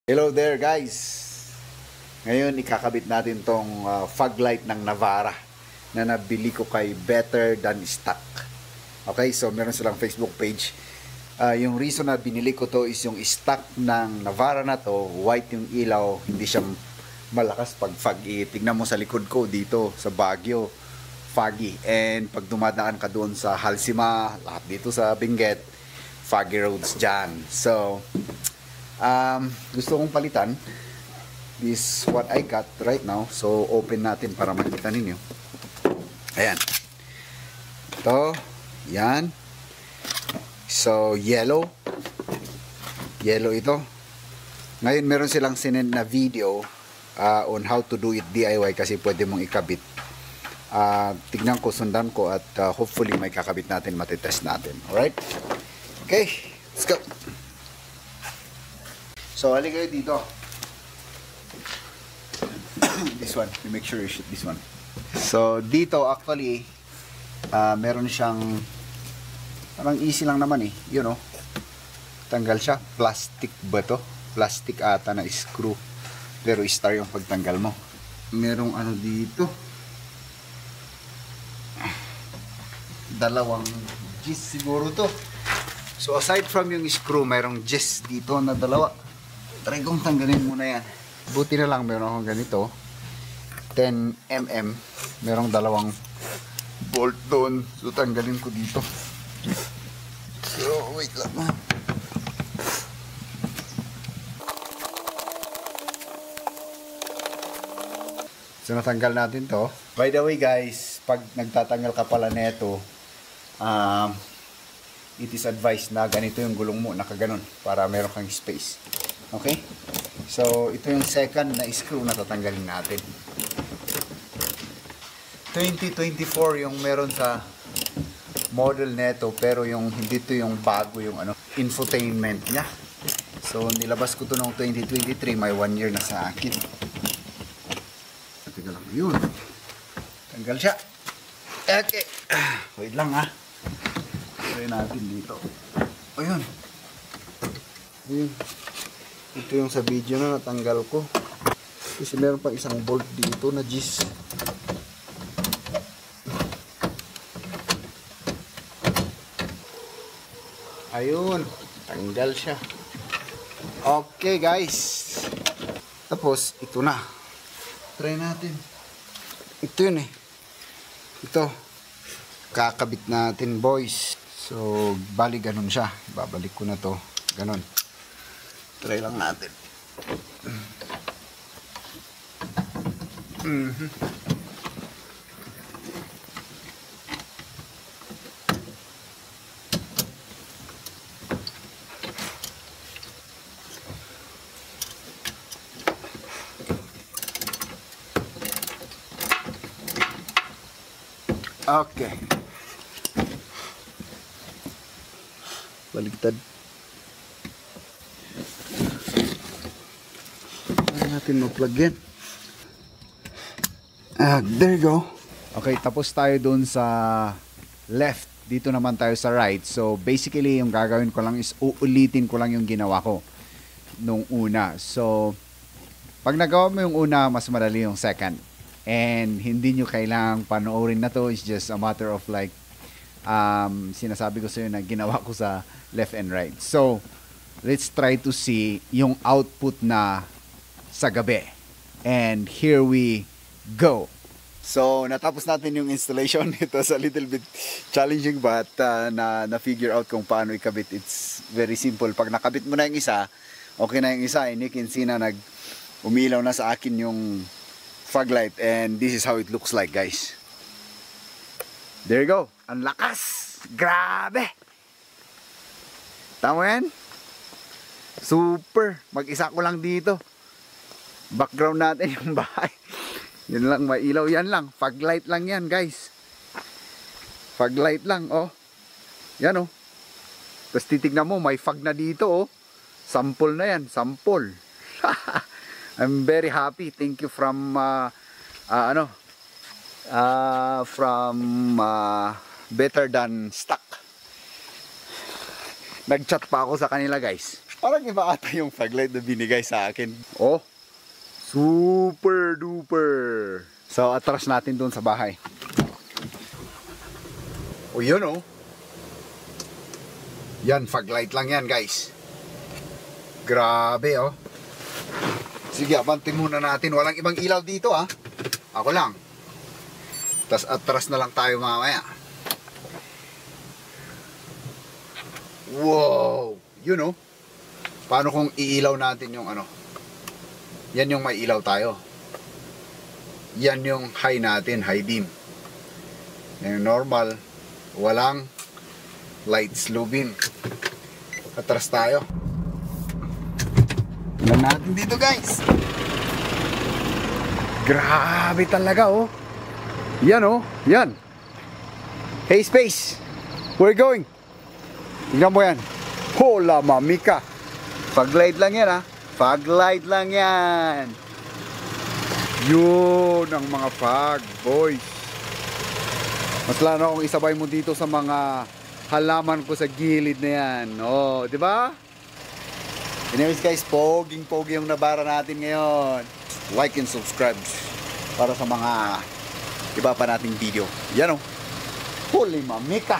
Hello there guys! Ngayon ikakabit natin tong fog light ng Navara na nabili ko kay Better Than Stock. Okay, so meron silang Facebook page. Yung reason na binili ko to is yung stock ng Navara na to, white yung ilaw, hindi siya malakas pag foggy. Tingnan mo sa likod ko dito sa Baguio, foggy. And pag dumadaan ka doon sa Halsima, lahat dito sa Benguet, foggy roads dyan. So, gusto kong palitan. This what I got right now. So open natin para makita ninyo. Ayan. Ito. Yan. So yellow. Yellow ito. Ngayon meron silang sinend na video on how to do it DIY kasi pwede mong ikabit. Tignan ko, sundan ko at hopefully may kakabit natin, matitest natin. Alright? Okay. Let's go. So, halika kayo dito. This one. You make sure you shoot this one. So, dito actually, meron siyang, parang easy lang naman eh. You know, tanggal siya. Plastic ba to? Plastic ata na screw. Pero star yung pagtanggal mo. Merong ano dito. Dalawang gis siguro to. So, aside from yung screw, mayroong gis dito na dalawa. Try kong tanggalin muna yan. Buti na lang meron akong ganito 10mm. Merong dalawang bolt doon. So tanggalin ko dito. So wait lang. So natanggal natin to. By the way guys, pag nagtatanggal ka pala neto, it is advised na ganito yung gulong mo, nakaganon, para meron kang space. Okay? So, ito yung second na screw na tatanggalin natin. 2024 yung meron sa model neto, pero yung hindi to yung bago yung ano, infotainment niya. So, nilabas ko to noong 2023, may 1 year na sa akin. Teka lang, yun. Tanggal siya. Okay. Wait lang ha. Try natin dito. Ayun. Ayun. Ito yung sa video na natanggal ko. Kasi meron pang isang bolt dito na gis. Ayun. Tanggal siya. Okay guys. Tapos ito na. Try natin. Ito yun eh. Ito. Kakabit natin boys. So bali ganun siya. Babalik ko na to. Ganun. Try lang natin. Okay. Baligtad. Natin mag-plug yan. There you go. Okay, tapos tayo dun sa left. Dito naman tayo sa right. So basically yung gagawin ko lang is uulitin ko lang yung ginawa ko nung una. So pag nagawa mo yung una, mas madali yung second. And hindi nyo kailangang panoorin na to. It's just a matter of like sinasabi ko sa iyo na ginawa ko sa left and right. So let's try to see yung output na sa gabi. And here we go. So, natapos natin yung installation. It was a little bit challenging but na-figure out kung paano ikabit. It's very simple. Pag nakabit mo na yung isa, okay na yung isa. And you can see na umilaw na sa akin yung fog light. And this is how it looks like, guys. There you go. Ang lakas! Grabe! Tama yan? Super! Mag-isa ko lang dito. Background natin yung bahay. Yun lang, mailaw yan lang. Fog light lang yan guys. Fog light lang, oh. Yan, oh. Tapos titignan mo, may fog na dito, oh. Sample na yan, sample. I'm very happy. Thank you from Better Than Stock. Nag-chat pa ako sa kanila guys. Parang iba ata yung fog light na binigay sa akin. Oh, super duper. So, atras natin doon sa bahay. O yun oh. Yan, fog light lang yan guys. Grabe oh. Sige, abantin muna natin. Walang ibang ilaw dito ah. Ako lang. Tas atras na lang tayo mamaya. Wow! Yun oh. Paano kung iilaw natin yung ano? Yan yung may ilaw tayo. Yan yung high natin, high beam. Yung normal, walang lights, low beam. Atras tayo. Tingnan natin dito guys. Grabe talaga oh. Yan oh, yan. Hey space, where you going? Tingnan mo yan. Hola mamika. Fog light lang yan ha. Fog light lang yan. Yun ang mga fog boys. Mas lalo akong isabay mo dito sa mga halaman ko sa gilid na yan. Oh, di ba? Anyways guys, poging-pogi yung nabara natin ngayon. Like and subscribe para sa mga iba pa nating video. Yan oh. Holy mamika.